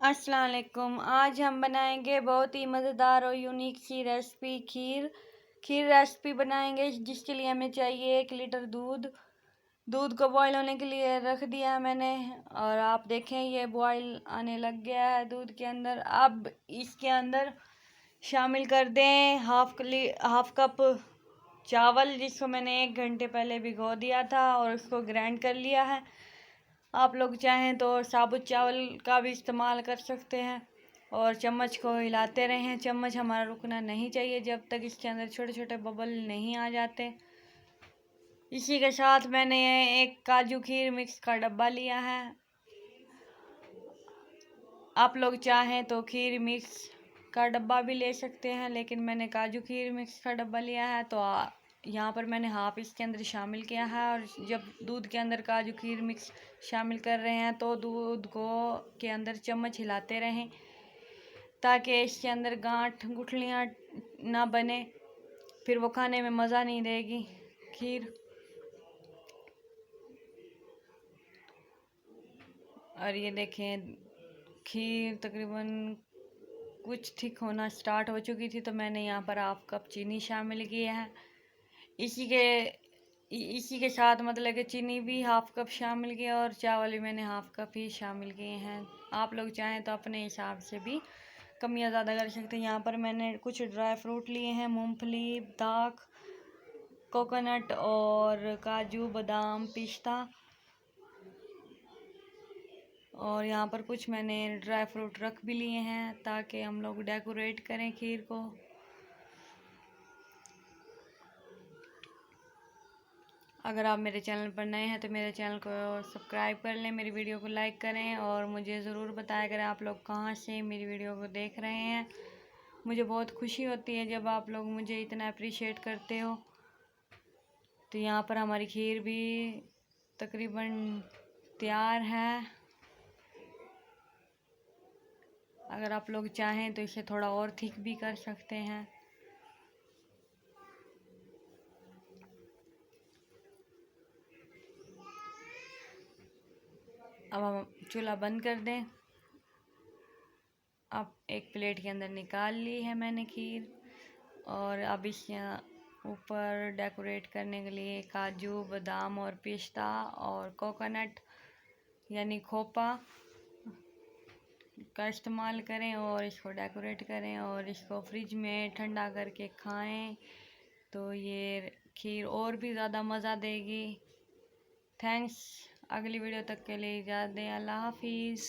अस्सलाम वालेकुम। आज हम बनाएंगे बहुत ही मज़ेदार और यूनिक सी रेसिपी खीर रेसिपी बनाएंगे, जिसके लिए हमें चाहिए 1 लीटर दूध को बॉईल होने के लिए रख दिया है मैंने। और आप देखें ये बॉईल आने लग गया है दूध के अंदर। अब इसके अंदर शामिल कर दें हाफ कप चावल, जिसको मैंने 1 घंटे पहले भिगो दिया था और उसको ग्राइंड कर लिया है। आप लोग चाहें तो साबुत चावल का भी इस्तेमाल कर सकते हैं। और चम्मच को हिलाते रहें, चम्मच हमारा रुकना नहीं चाहिए जब तक इसके अंदर छोटे छोटे बबल नहीं आ जाते। इसी के साथ मैंने एक काजू खीर मिक्स का डब्बा लिया है। आप लोग चाहें तो खीर मिक्स का डब्बा भी ले सकते हैं, लेकिन मैंने काजू खीर मिक्स का डब्बा लिया है तो यहाँ पर मैंने हाफ इसके अंदर शामिल किया है। और जब दूध के अंदर काजू खीर मिक्स शामिल कर रहे हैं तो दूध को के अंदर चम्मच हिलाते रहें, ताकि इसके अंदर गांठ गुठलियाँ ना बने, फिर वो खाने में मज़ा नहीं देगी खीर। और ये देखें खीर तकरीबन कुछ थिक होना स्टार्ट हो चुकी थी, तो मैंने यहाँ पर हाफ कप चीनी शामिल की है। इसी के साथ मतलब कि चीनी भी हाफ कप शामिल किया और चावल भी मैंने हाफ कप ही शामिल किए हैं। आप लोग चाहें तो अपने हिसाब से भी कम या ज़्यादा कर सकते हैं। यहाँ पर मैंने कुछ ड्राई फ्रूट लिए हैं, मूंगफली, दाख, कोकोनट और काजू, बादाम, पिस्ता। और यहाँ पर कुछ मैंने ड्राई फ्रूट रख भी लिए हैं ताकि हम लोग डेकोरेट करें खीर को। अगर आप मेरे चैनल पर नए हैं तो मेरे चैनल को सब्सक्राइब कर लें, मेरी वीडियो को लाइक करें और मुझे ज़रूर बताया करें आप लोग कहाँ से मेरी वीडियो को देख रहे हैं। मुझे बहुत खुशी होती है जब आप लोग मुझे इतना अप्रिशिएट करते हो। तो यहाँ पर हमारी खीर भी तकरीबन तैयार है। अगर आप लोग चाहें तो इसे थोड़ा और थिक भी कर सकते हैं। अब हम चूल्हा बंद कर दें। अब एक प्लेट के अंदर निकाल ली है मैंने खीर, और अब इसके ऊपर डेकोरेट करने के लिए काजू, बादाम और पिस्ता और कोकोनट यानी खोपा का इस्तेमाल करें और इसको डेकोरेट करें और इसको फ्रिज में ठंडा करके खाएं तो ये खीर और भी ज़्यादा मज़ा देगी। थैंक्स। अगली वीडियो तक के लिए इजाज़त दें। अल्लाह हाफिज़।